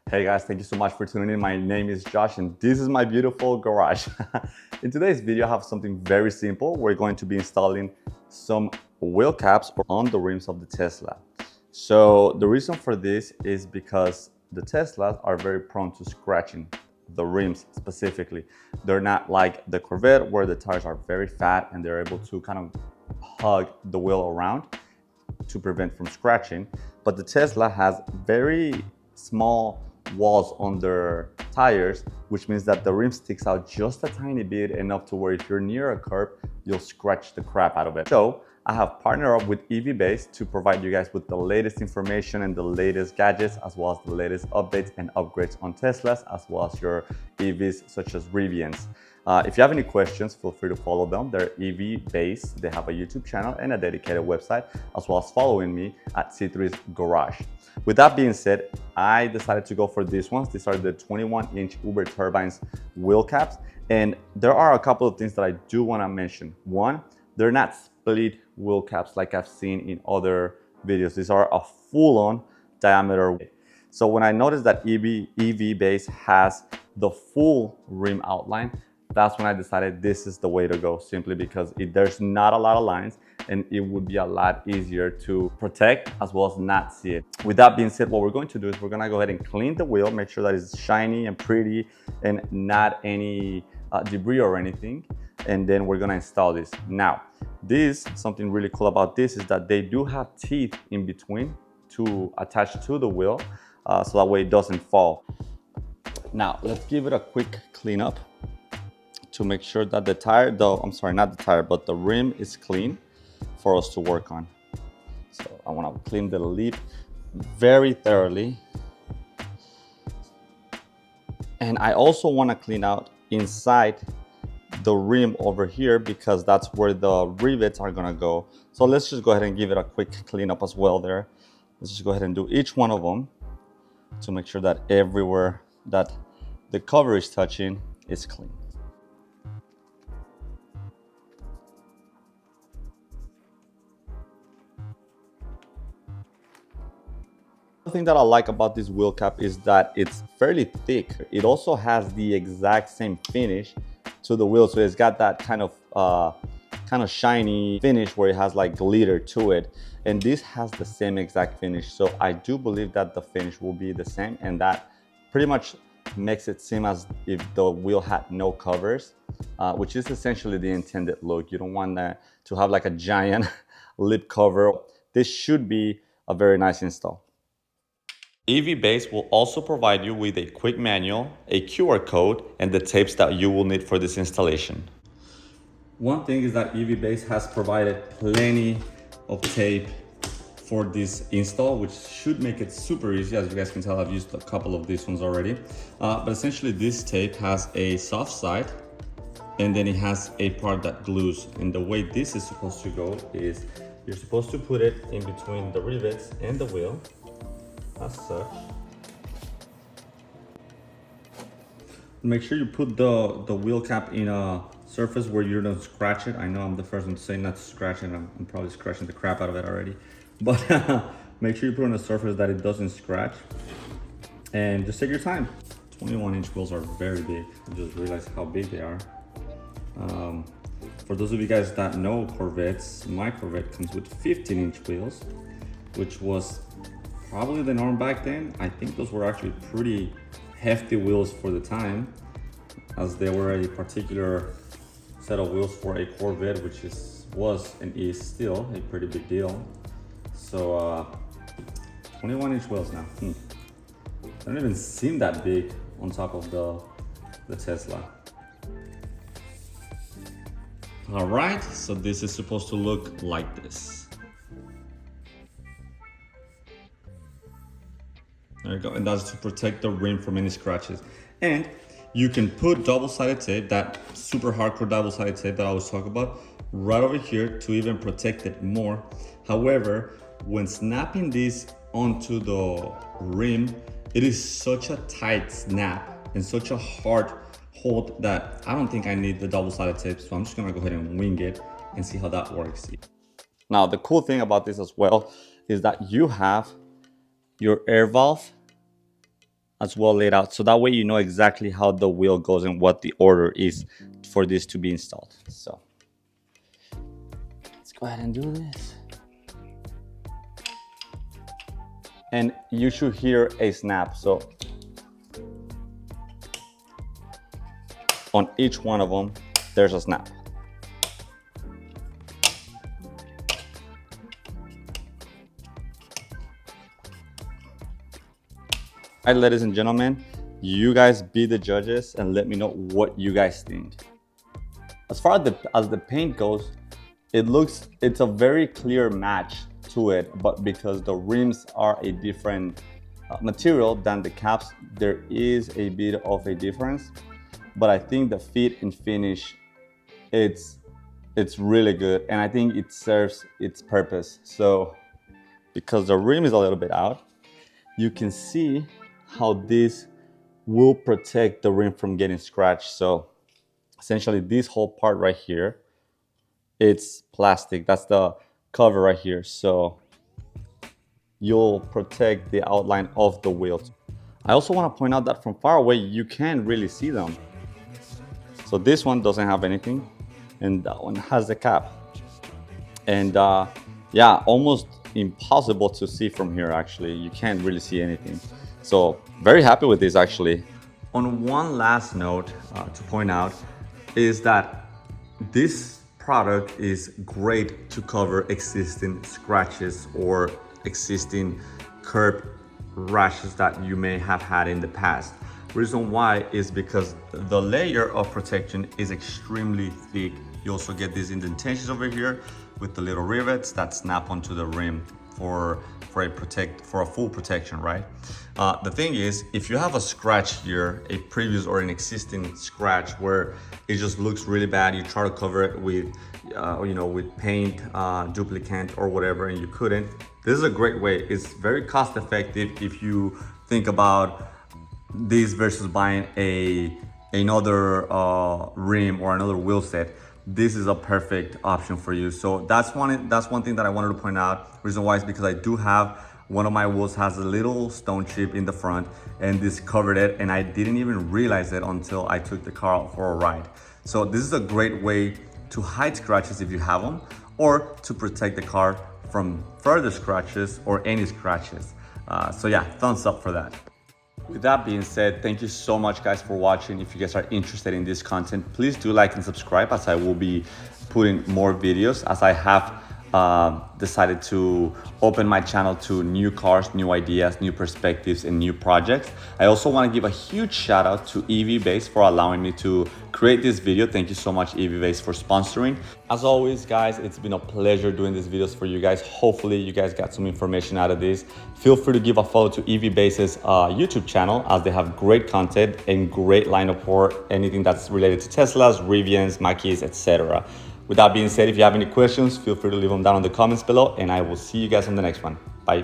Hey guys, thank you so much for tuning in. My name is Josh and this is my beautiful garage. In today's video, I have something very simple. We're going to be installing some wheel caps on the rims of the Tesla. So the reason for this is because the Teslas are very prone to scratching the rims specifically. They're not like the Corvette where the tires are very fat and they're able to kind of hug the wheel around to prevent from scratching. But the Tesla has very small walls on their tires, which means that the rim sticks out just a tiny bit, enough to where if you're near a curb, you'll scratch the crap out of it. So I have partnered up with EVBase to provide you guys with the latest information and the latest gadgets, as well as the latest updates and upgrades on Teslas, as well as your EVs such as Rivians. If you have any questions, feel free to follow them. They're EVBase. They have a YouTube channel and a dedicated website, as well as following me at C3's Garage. With that being said, I decided to go for these ones. These are the 21-inch Uber Turbines wheel caps. And there are a couple of things that I do want to mention. One, they're not split wheel caps like I've seen in other videos. These are a full-on diameter. So when I noticed that EVBase has the full rim outline, that's when I decided this is the way to go, simply because there's not a lot of lines and it would be a lot easier to protect as well as not see it. With that being said, what we're going to do is we're gonna go ahead and clean the wheel, make sure that it's shiny and pretty and not any debris or anything. And then we're gonna install this. Now, something really cool about this is that they do have teeth in between to attach to the wheel, so that way it doesn't fall. Now, let's give it a quick cleanup to make sure that the tire, not the tire, but the rim is clean for us to work on. So I want to clean the lip very thoroughly. And I also want to clean out inside the rim over here, because that's where the rivets are going to go. So let's just go ahead and give it a quick cleanup as well there. Let's just go ahead and do each one of them to make sure that everywhere that the cover is touching is clean. The thing that I like about this wheel cap is that it's fairly thick. It also has the exact same finish to the wheel, so it's got that kind of shiny finish where it has like glitter to it, and this has the same exact finish. So I do believe that the finish will be the same, and that pretty much makes it seem as if the wheel had no covers, which is essentially the intended look. You don't want that to have like a giant lip cover. This should be a very nice install. EVBase will also provide you with a quick manual, a QR code, and the tapes that you will need for this installation. One thing is that EVBase has provided plenty of tape for this install, which should make it super easy. As you guys can tell, I've used a couple of these ones already. But essentially this tape has a soft side, and then it has a part that glues. And the way this is supposed to go is you're supposed to put it in between the rivets and the wheel, as such. Make sure you put the wheel cap in a surface where you don't scratch it. I know I'm the first one to say not to scratch it. I'm probably scratching the crap out of it already. But make sure you put it on a surface that it doesn't scratch. And just take your time. 21-inch wheels are very big. I just realized how big they are. For those of you guys that know Corvettes, my Corvette comes with 15-inch wheels, which was probably the norm back then. I think those were actually pretty hefty wheels for the time, as they were a particular set of wheels for a Corvette, which was and is still a pretty big deal. So 21-inch wheels now. They don't even seem that big on top of the Tesla. All right, so this is supposed to look like this. There you go, and that's to protect the rim from any scratches. And you can put double-sided tape, that super hardcore double-sided tape that I was talking about, right over here to even protect it more. However, when snapping this onto the rim, it is such a tight snap and such a hard hold that I don't think I need the double-sided tape. So I'm just gonna go ahead and wing it and see how that works. Now, the cool thing about this as well is that you have your air valve as well laid out, so that way you know exactly how the wheel goes and what the order is for this to be installed. So let's go ahead and do this. And you should hear a snap. So on each one of them, there's a snap. All right, ladies and gentlemen, you guys be the judges and let me know what you guys think. As far as the paint goes, it's a very clear match to it, but because the rims are a different material than the caps, there is a bit of a difference. But I think the fit and finish, it's really good, and I think it serves its purpose. So because the rim is a little bit out, you can see how this will protect the rim from getting scratched. So essentially this whole part right here, it's plastic. That's the cover right here. So you'll protect the outline of the wheels. I also want to point out that from far away, you can't really see them. So this one doesn't have anything, and that one has the cap. And yeah, almost impossible to see from here, actually. You can't really see anything. So very happy with this, actually. On one last note to point out is that this product is great to cover existing scratches or existing curb rashes that you may have had in the past. Reason why is because the layer of protection is extremely thick. You also get these indentations over here with the little rivets that snap onto the rim for a full protection, right? The thing is, if you have a scratch here, a previous or an existing scratch where it just looks really bad, you try to cover it with with paint, duplicant or whatever, and you couldn't, this is a great way. It's very cost effective if you think about this versus buying another rim or another wheel set. This is a perfect option for you. So that's one thing that I wanted to point out. Reason why is because I do have one of my wheels has a little stone chip in the front, and this covered it, and I didn't even realize it until I took the car out for a ride. So this is a great way to hide scratches if you have them, or to protect the car from further scratches or any scratches. So yeah, thumbs up for that. With that being said, thank you so much guys for watching. If you guys are interested in this content, please do like and subscribe, as I will be putting more videos, as I have decided to open my channel to new cars, new ideas, new perspectives, and new projects. I also want to give a huge shout out to EVBase for allowing me to create this video. Thank you so much, EVBase, for sponsoring. As always, guys, it's been a pleasure doing these videos for you guys. Hopefully you guys got some information out of this. Feel free to give a follow to EVBase's YouTube channel, as they have great content and great lineup for anything that's related to Teslas, Rivians, Mach-E's, etc. With that being said, if you have any questions, feel free to leave them down in the comments below, and I will see you guys on the next one. Bye.